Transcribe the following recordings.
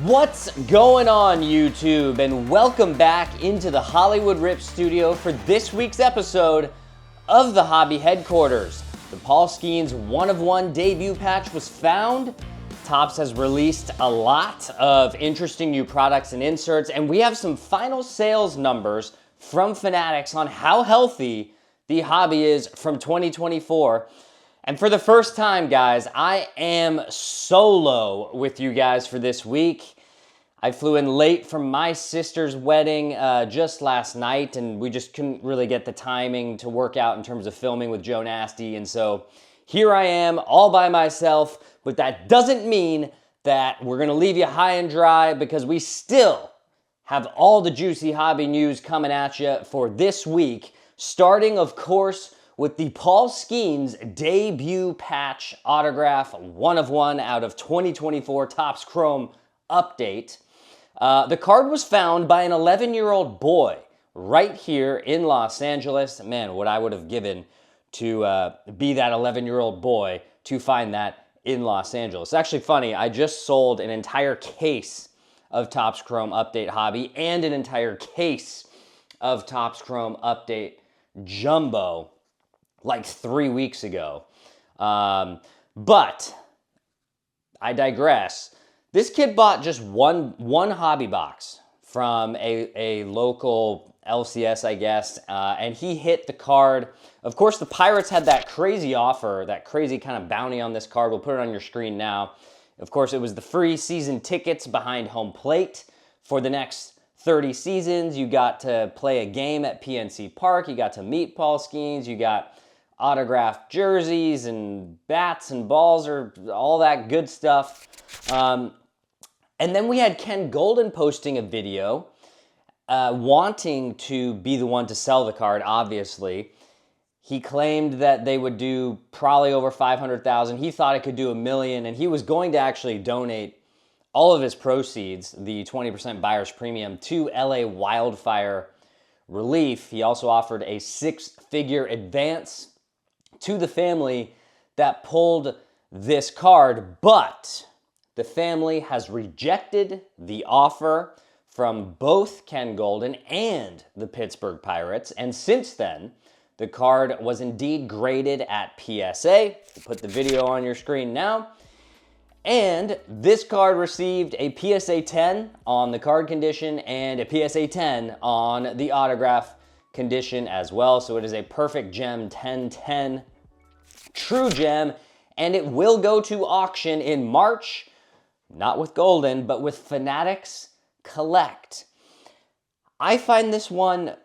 What's going on, YouTube? And welcome back into the Hollywood Rip studio for this week's episode of the Hobby Headquarters. The Paul Skenes one-of-one debut patch was found. Topps has released a lot of interesting new products and inserts, and we have some final sales numbers from Fanatics on how healthy the hobby is from 2024. And for the first time, guys, I am solo with you guys for this week. I flew in late from my sister's wedding just last night, and we just couldn't really get the timing to work out in terms of filming with Joe Nasty. And so here I am all by myself, but that doesn't mean that we're gonna leave you high and dry, because we still have all the juicy hobby news coming at you for this week, starting, of course, with the Paul Skenes Debut Patch Autograph one-of-one out of 2024 Topps Chrome Update. The card was found by an 11-year-old boy right here in Los Angeles. Man, what I would have given to be that 11-year-old boy to find that in Los Angeles. It's actually funny, I just sold an entire case of Topps Chrome Update Hobby and an entire case of Topps Chrome Update Jumbo like 3 weeks ago. But I digress. This kid bought just one hobby box from a local LCS, I guess, and he hit the card. Of course, the Pirates had that crazy offer, that crazy kind of bounty on this card. We'll put it on your screen now. Of course, it was the free season tickets behind home plate for the next 30 seasons. You got to play a game at PNC Park. You got to meet Paul Skenes. You got autographed jerseys and bats and balls, or all that good stuff. And then we had Ken Golden posting a video wanting to be the one to sell the card, obviously. He claimed that they would do probably over 500,000. He thought it could do 1 million, and he was going to actually donate all of his proceeds, the 20% buyer's premium, to LA wildfire relief. He also offered a 6-figure advance to the family that pulled this card, but the family has rejected the offer from both Ken Golden and the Pittsburgh Pirates, and since then, the card was indeed graded at PSA. We'll put the video on your screen now. And this card received a PSA 10 on the card condition and a PSA 10 on the autograph condition as well. So it is a perfect gem 1010 true gem, and it will go to auction in March, not with Golden, but with Fanatics Collect. I find this one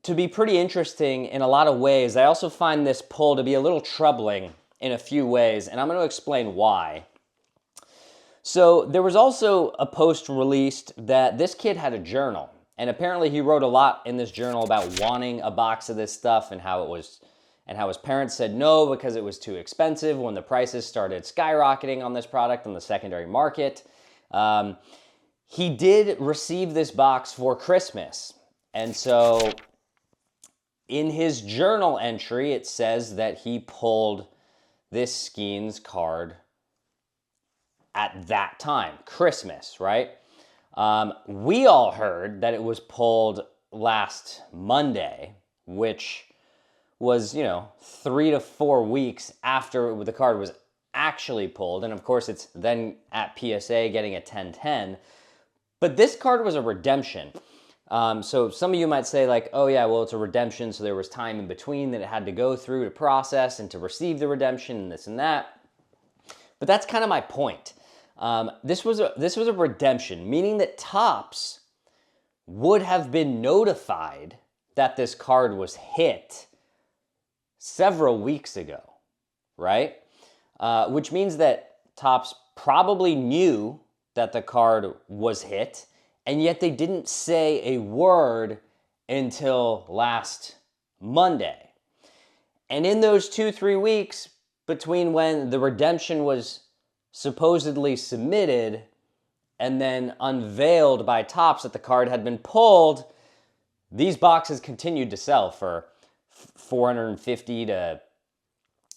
to be pretty interesting in a lot of ways. I also find this pull to be a little troubling in a few ways, and I'm going to explain why. So there was also a post released that this kid had a journal, and apparently he wrote a lot in this journal about wanting a box of this stuff and how his parents said no because it was too expensive when the prices started skyrocketing on this product on the secondary market. He did receive this box for Christmas, and so in his journal entry, it says that he pulled this Skenes card at that time, Christmas, right? We all heard that it was pulled last Monday, which was, 3 to 4 weeks after the card was actually pulled. And of course, it's then at PSA getting a 1010. But this card was a redemption. So some of you might say like, oh yeah, well, it's a redemption, so there was time in between that it had to go through to process and to receive the redemption and this and that. But that's kind of my point. This was a redemption, meaning that Topps would have been notified that this card was hit several weeks ago, right? Which means that Topps probably knew that the card was hit, and yet they didn't say a word until last Monday. And in those 2-3 weeks between when the redemption was supposedly submitted and then unveiled by Topps that the card had been pulled, these boxes continued to sell for $450 to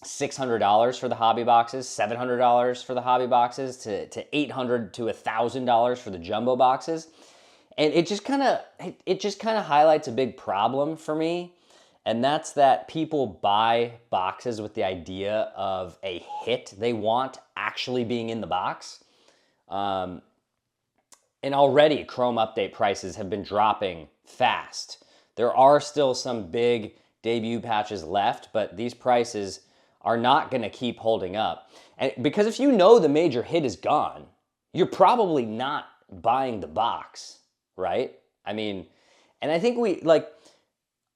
$600 for the hobby boxes, $700 for the hobby boxes, to $800 to $1,000 for the jumbo boxes. And it just kind of highlights a big problem for me, and that's that people buy boxes with the idea of a hit they want actually being in the box. And already Chrome update prices have been dropping fast. There are still some big debut patches left, but these prices are not going to keep holding up. And because if you know the major hit is gone, you're probably not buying the box, right? I mean, and I think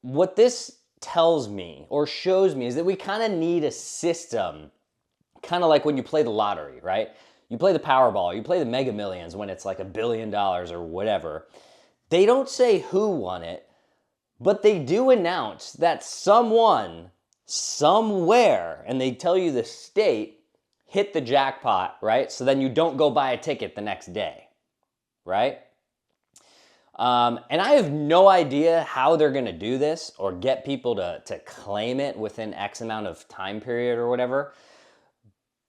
what this tells me or shows me is that we kind of need a system, kind of like when you play the lottery, right? You play the Powerball, you play the Mega Millions when it's like $1 billion or whatever. They don't say who won it, but they do announce that someone, somewhere, and they tell you the state, hit the jackpot, right? So then you don't go buy a ticket the next day, right? And I have no idea how they're going to do this or get people to claim it within X amount of time period or whatever.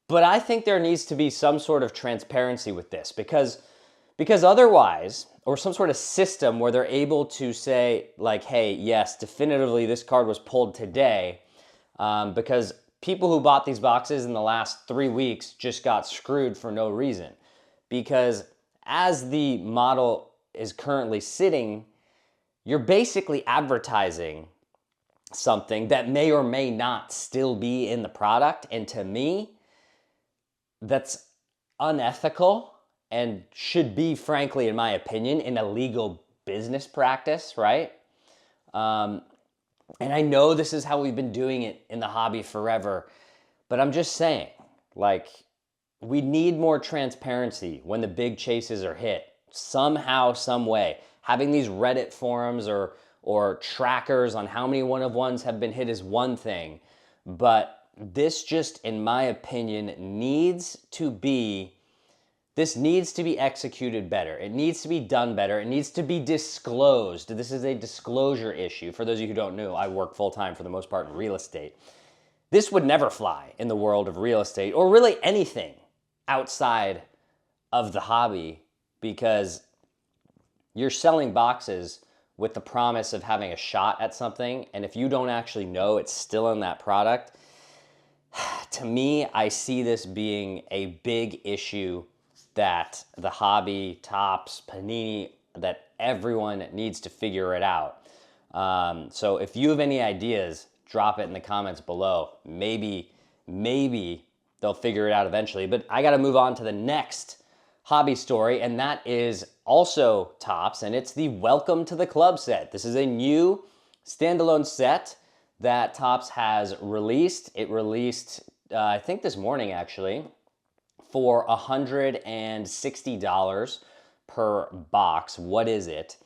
But I think there needs to be some sort of transparency with this because otherwise, or some sort of system where they're able to say like, hey, yes, definitively this card was pulled today, because people who bought these boxes in the last 3 weeks just got screwed for no reason. Because as the model is currently sitting, you're basically advertising something that may or may not still be in the product. And to me, that's unethical and should be, frankly, in my opinion, an illegal business practice, right? And I know this is how we've been doing it in the hobby forever, but I'm just saying, like, we need more transparency when the big chases are hit. Somehow, some way. Having these Reddit forums or trackers on how many one-of-ones have been hit is one thing, but this just, in my opinion, needs to be executed better. It needs to be done better. It needs to be disclosed. This is a disclosure issue. For those of you who don't know, I work full-time for the most part in real estate. This would never fly in the world of real estate or really anything outside of the hobby, because you're selling boxes with the promise of having a shot at something, and if you don't actually know it's still in that product, to me, I see this being a big issue that the hobby, Topps, Panini, that everyone needs to figure it out. So if you have any ideas, drop it in the comments below. Maybe they'll figure it out eventually. But I got to move on to the next hobby story, and that is also Topps, and it's the Welcome to the Club set. This is a new standalone set that Topps has released. It released, I think this morning actually, for $160 per box. What is it?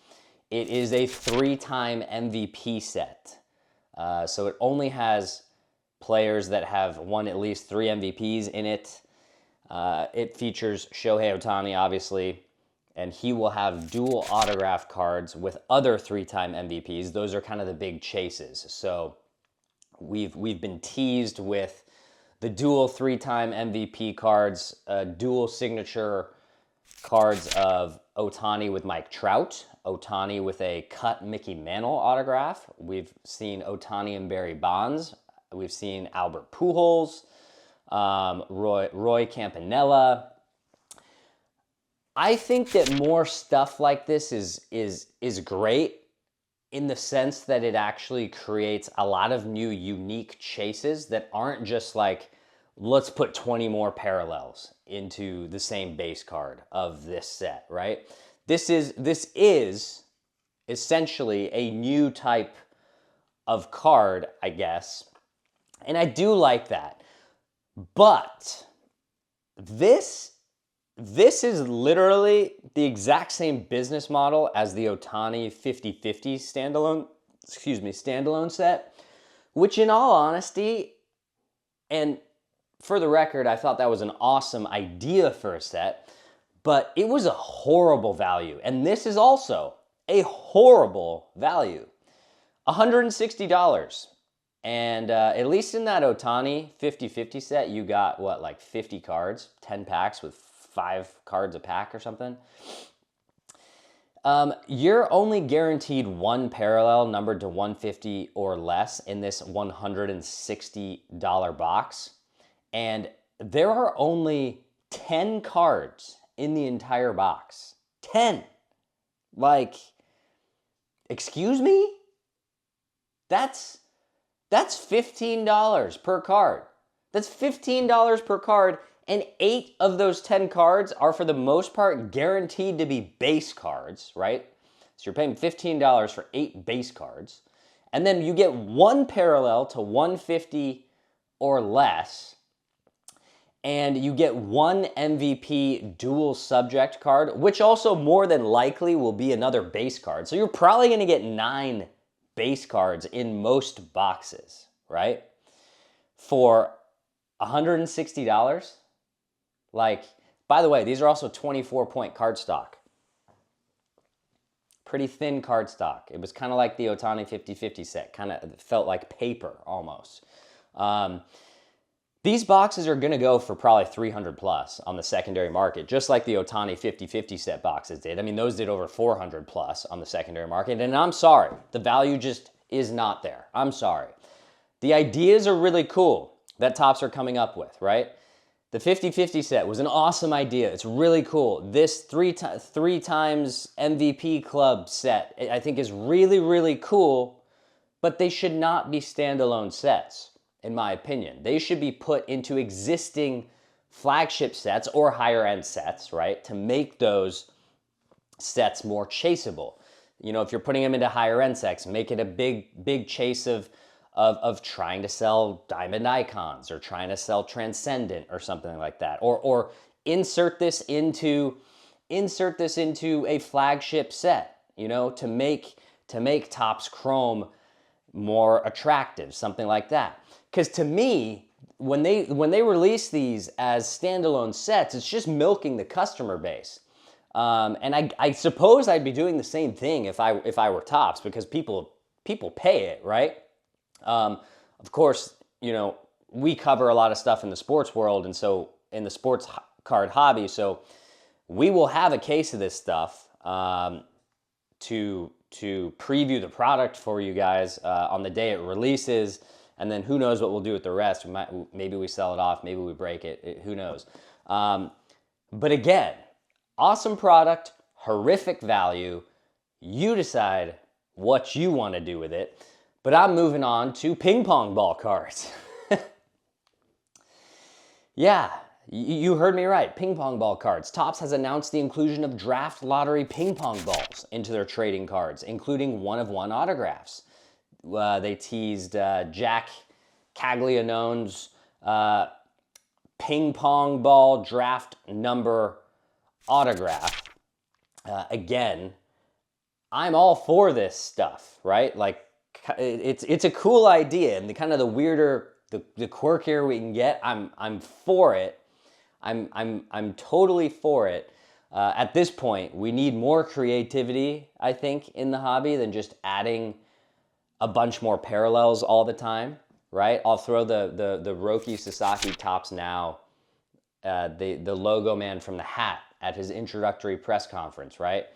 It is a 3-time MVP set. So it only has players that have won at least 3 MVPs in it. It features Shohei Ohtani, obviously, and he will have dual autograph cards with other 3-time MVPs. Those are kind of the big chases. So we've been teased with the dual 3-time MVP cards, dual signature cards of Ohtani with Mike Trout, Ohtani with a cut Mickey Mantle autograph. We've seen Ohtani and Barry Bonds. We've seen Albert Pujols, Roy Campanella. I think that more stuff like this is great in the sense that it actually creates a lot of new unique chases that aren't just like, let's put 20 more parallels into the same base card of this set, right? This is essentially a new type of card, I guess, and I do like that. But this is literally the exact same business model as the Ohtani 50/50 standalone set, which in all honesty, and for the record, I thought that was an awesome idea for a set, but it was a horrible value. And this is also a horrible value. $160. And at least in that Otani 50-50 set, you got, what, like 50 cards? 10 packs with 5 cards a pack or something? You're only guaranteed one parallel numbered to 150 or less in this $160 box. And there are only 10 cards in the entire box. 10! Like, excuse me? That's $15 per card. That's $15 per card, and 8 of those 10 cards are, for the most part, guaranteed to be base cards, right? So you're paying $15 for 8 base cards. And then you get one parallel to 150 or less, and you get one MVP dual subject card, which also more than likely will be another base card. So you're probably going to get 9 base cards in most boxes, right? For $160. Like, by the way, these are also 24-point card stock. Pretty thin card stock. It was kind of like the Otani 50-50 set. Kind of felt like paper almost. These boxes are going to go for probably 300 plus on the secondary market, just like the Otani 50-50 set boxes did. I mean, those did over 400 plus on the secondary market, and I'm sorry. The value just is not there. I'm sorry. The ideas are really cool that Topps are coming up with, right? The 50-50 set was an awesome idea. It's really cool. This three times MVP club set, I think, is really, really cool, but they should not be standalone sets. In my opinion, they should be put into existing flagship sets or higher end sets, right? To make those sets more chaseable. You know, if you're putting them into higher end sets, make it a big chase of trying to sell Diamond Icons or trying to sell Transcendent or something like that. Or insert this into a flagship set, you know, to make Topps Chrome more attractive, something like that. Because to me, when they release these as standalone sets, it's just milking the customer base. And I suppose I'd be doing the same thing if I were Topps, because people pay it, right? Of course, you know, we cover a lot of stuff in the sports world, and so in the sports card hobby, so we will have a case of this stuff to preview the product for you guys on the day it releases. And then who knows what we'll do with the rest. Maybe we sell it off, maybe we break it, who knows. But again, awesome product, horrific value. You decide what you want to do with it. But I'm moving on to ping pong ball cards. Yeah, you heard me right, ping pong ball cards. Topps has announced the inclusion of draft lottery ping pong balls into their trading cards, including one-of-one autographs. They teased Jack Caglianone's ping pong ball draft number autograph. Again, I'm all for this stuff, right? Like, it's a cool idea, and the kind of the weirder, the quirkier we can get, I'm for it. I'm totally for it. At this point, we need more creativity, I think, in the hobby than just adding a bunch more parallels all the time, right? I'll throw the Roki Sasaki Topps Now, the logo man from the hat at his introductory press conference, right?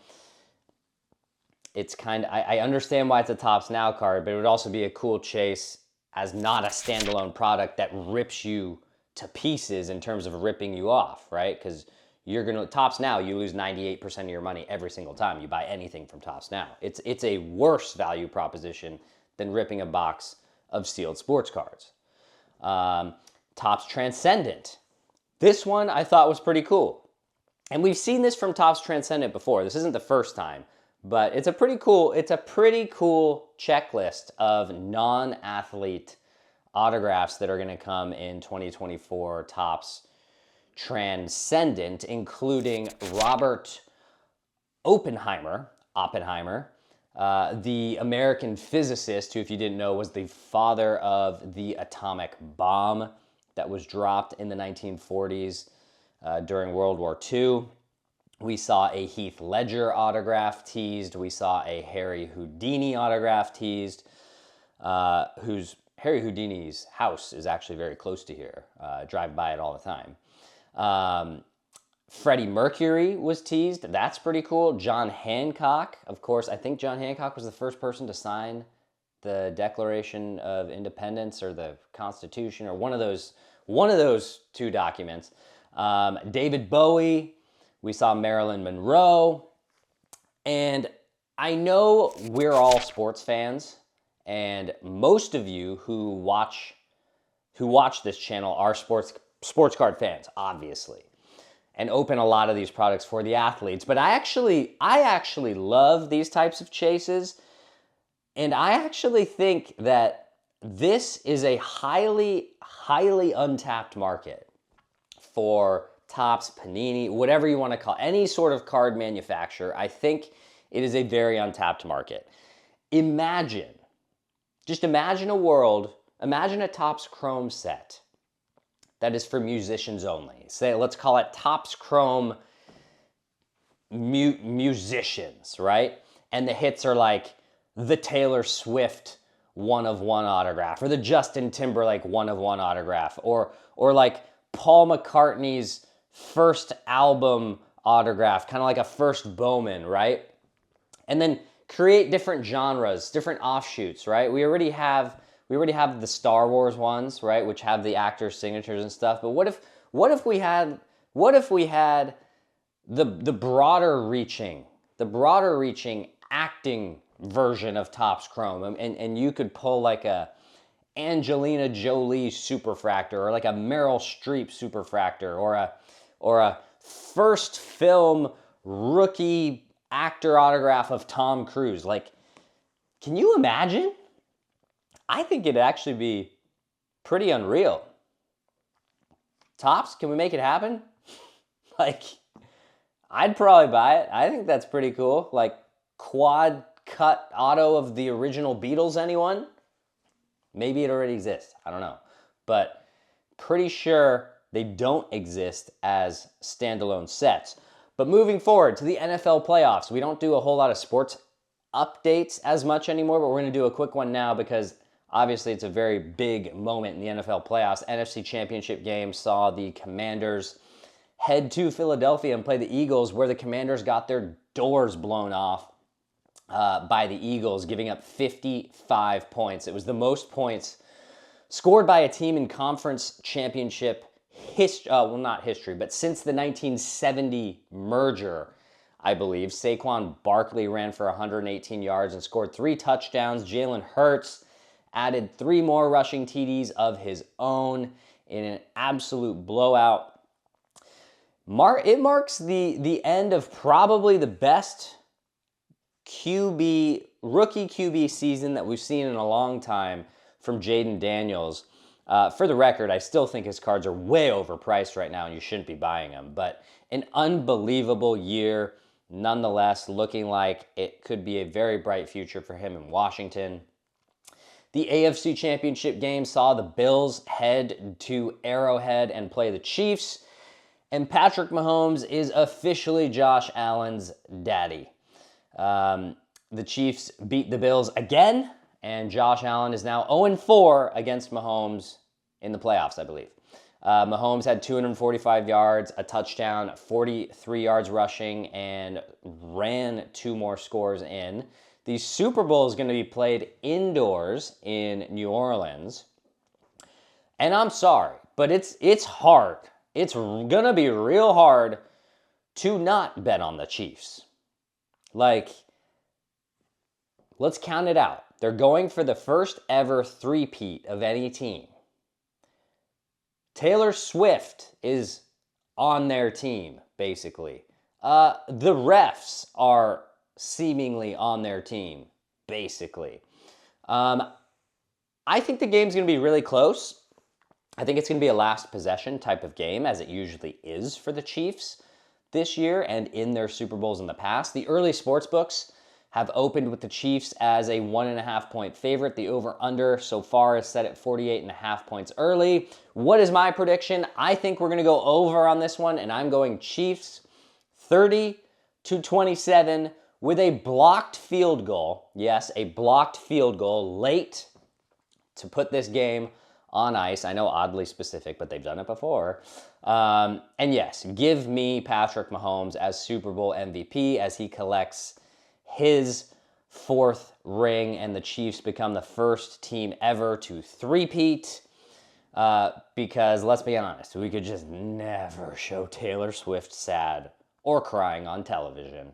It's kind of, I understand why it's a Topps Now card, but it would also be a cool chase as not a standalone product that rips you to pieces in terms of ripping you off, right? Because you're gonna, Topps Now, you lose 98% of your money every single time you buy anything from Topps Now. It's a worse value proposition than ripping a box of sealed sports cards. Topps Transcendent. This one I thought was pretty cool. And we've seen this from Topps Transcendent before. This isn't the first time, but it's a pretty cool checklist of non-athlete autographs that are gonna come in 2024 Topps Transcendent, including Robert Oppenheimer, the American physicist, who, if you didn't know, was the father of the atomic bomb that was dropped in the 1940s during World War II. We saw a Heath Ledger autograph teased. We saw a Harry Houdini autograph teased, who's Harry Houdini's house is actually very close to here. I drive by it all the time. Freddie Mercury was teased. That's pretty cool. John Hancock, of course. I think John Hancock was the first person to sign the Declaration of Independence or the Constitution or one of those two documents. David Bowie. We saw Marilyn Monroe. And I know we're all sports fans, and most of you who watch this channel are sports card fans, obviously, and open a lot of these products for the athletes. But I actually love these types of chases, and I actually think that this is a highly untapped market for Topps, Panini, whatever you want to call it, any sort of card manufacturer. I think it is a very untapped market. Just imagine a world, imagine a Topps Chrome set that is for musicians only. Say, let's call it Topps Chrome musicians, right? And the hits are like the Taylor Swift one-of-one autograph, or the Justin Timberlake one-of-one autograph, or like Paul McCartney's first album autograph, kind of like a first Bowman, right? And then create different genres, different offshoots, right? We already have the Star Wars ones, right, which have the actors' signatures and stuff. But what if we had the broader reaching acting version of Topps Chrome, and you could pull like a Angelina Jolie superfractor, or like a Meryl Streep superfractor, or a first film rookie actor autograph of Tom Cruise. Like, can you imagine? I think it'd actually be pretty unreal. Topps, can we make it happen? Like, I'd probably buy it. I think that's pretty cool. Like, quad cut auto of the original Beatles, anyone? Maybe it already exists. I don't know. But pretty sure they don't exist as standalone sets. But moving forward to the NFL playoffs, we don't do a whole lot of sports updates as much anymore, but we're going to do a quick one now because obviously it's a very big moment in the NFL playoffs. NFC Championship game saw the Commanders head to Philadelphia and play the Eagles, where the Commanders got their doors blown off by the Eagles, giving up 55 points. It was the most points scored by a team in conference championship history, well, not history, but since the 1970 merger, I believe. Saquon Barkley ran for 118 yards and scored 3 touchdowns. Jalen Hurts added 3 more rushing TDs of his own in an absolute blowout. It marks the end of probably the best rookie QB season that we've seen in a long time from Jaden Daniels. For the record, I still think his cards are way overpriced right now and you shouldn't be buying them. But an unbelievable year, nonetheless, looking like it could be a very bright future for him in Washington. The AFC Championship game saw the Bills head to Arrowhead and play the Chiefs. And Patrick Mahomes is officially Josh Allen's daddy. The Chiefs beat the Bills again, and Josh Allen is now 0-4 against Mahomes in the playoffs, I believe. Mahomes had 245 yards, a touchdown, 43 yards rushing, and ran 2 more scores in. The Super Bowl is going to be played indoors in New Orleans. And I'm sorry, but it's hard. It's going to be real hard to not bet on the Chiefs. Like, let's count it out. They're going for the first ever three-peat of any team. Taylor Swift is on their team, basically. The refs are seemingly on their team, basically. I think the game's going to be really close. I think it's going to be a last possession type of game, as it usually is for the Chiefs this year and in their Super Bowls in the past. The early sports books have opened with the Chiefs as a 1.5 point favorite. The over-under so far is set at 48.5 points early. What is my prediction? I think we're going to go over on this one, and I'm going Chiefs 30-27 with a blocked field goal. Yes, a blocked field goal late to put this game on ice. I know oddly specific, but they've done it before. And yes, give me Patrick Mahomes as Super Bowl MVP as he collects his 4th ring and the Chiefs become the first team ever to three-peat. Because let's be honest, we could just never show Taylor Swift sad or crying on television.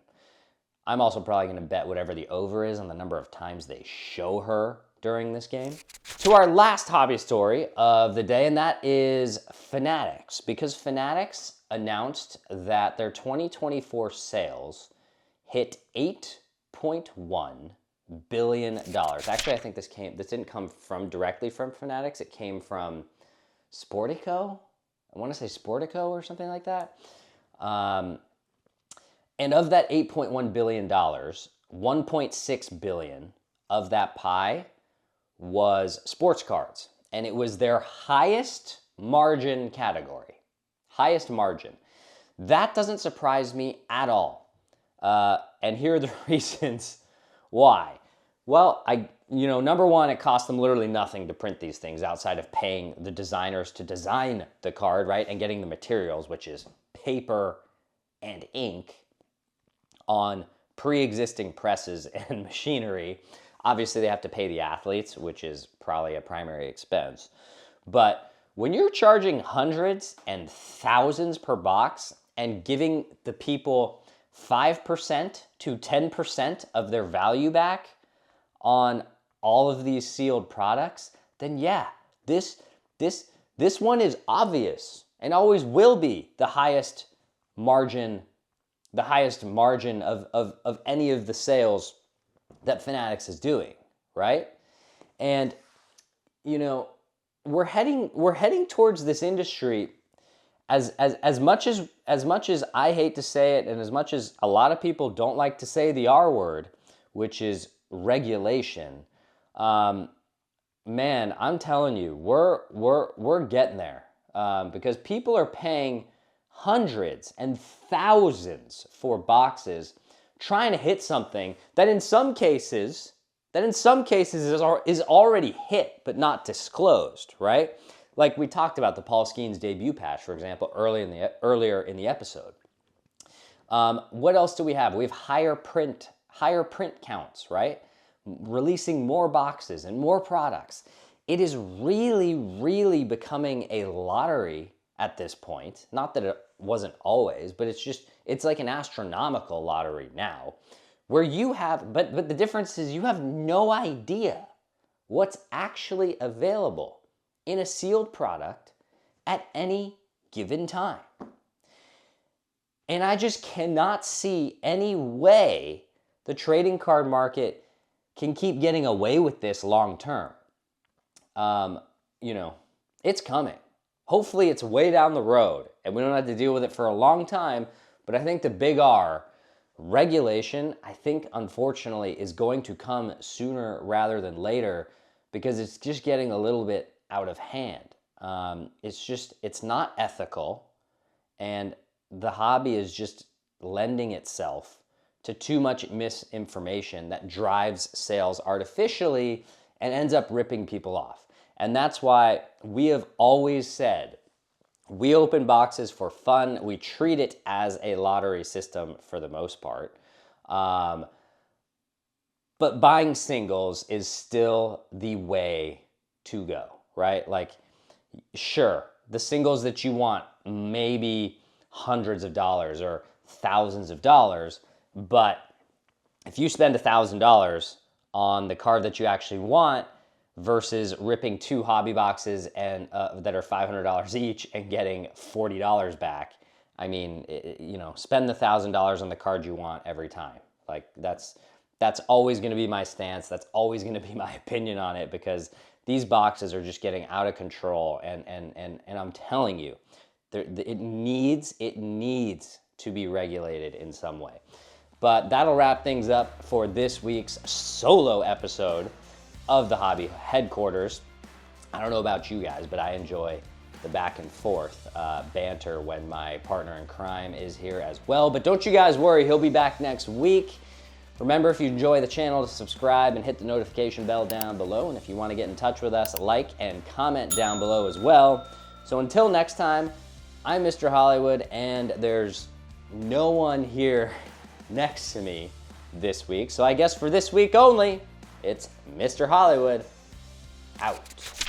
I'm also probably going to bet whatever the over is on the number of times they show her during this game. To our last hobby story of the day, and that is Fanatics, because Fanatics announced that their 2024 sales hit $8.1 billion. Actually, I think this didn't come directly from Fanatics. It came from Sportico. I want to say Sportico or something like that. And of that $8.1 billion, $1.6 billion of that pie was sports cards. And it was their highest margin category. Highest margin. That doesn't surprise me at all. And here are the reasons why. Well, number one, it cost them literally nothing to print these things outside of paying the designers to design the card, right? And getting the materials, which is paper and ink, on pre-existing presses and machinery. Obviously, they have to pay the athletes, which is probably a primary expense. But when you're charging hundreds and thousands per box and giving the people 5% to 10% of their value back on all of these sealed products, then yeah, this one is obvious and always will be the highest margin of any of the sales that Fanatics is doing, right? And we're heading towards this industry as much as I hate to say it, and as much as a lot of people don't like to say the R word, which is regulation. Man, I'm telling you, we're getting there, because people are paying hundreds and thousands for boxes, trying to hit something that in some cases is already hit but not disclosed, right? Like we talked about the Paul Skenes Debut Patch, for example, earlier in the episode. What else do we have? We have higher print counts, right? Releasing more boxes and more products. It is really, really becoming a lottery at this point. Not that it wasn't always, but it's like an astronomical lottery now, where you have, but the difference is you have no idea what's actually available in a sealed product at any given time. And I just cannot see any way the trading card market can keep getting away with this long term. It's coming. Hopefully it's way down the road and we don't have to deal with it for a long time. But I think the big R, regulation, I think unfortunately is going to come sooner rather than later, because it's just getting a little bit out of hand. It's not ethical, and the hobby is just lending itself to too much misinformation that drives sales artificially and ends up ripping people off. And that's why we have always said, we open boxes for fun. We treat it as a lottery system for the most part. But buying singles is still the way to go, right? Like, sure, the singles that you want, maybe hundreds of dollars or thousands of dollars, but if you spend $1,000 on the card that you actually want versus ripping 2 hobby boxes and that are $500 each and getting $40 back, I mean, spend the $1,000 on the card you want every time. Like that's always going to be my stance. That's always going to be my opinion on it, because these boxes are just getting out of control, and I'm telling you, it needs to be regulated in some way. But that'll wrap things up for this week's solo episode of the Hobby Headquarters. I don't know about you guys, but I enjoy the back and forth banter when my partner in crime is here as well. But don't you guys worry, he'll be back next week Remember, if you enjoy the channel, to subscribe and hit the notification bell down below. And if you want to get in touch with us, like and comment down below as well. So until next time, I'm Mr. Hollywood, and there's no one here next to me this week. So I guess for this week only, it's Mr. Hollywood out.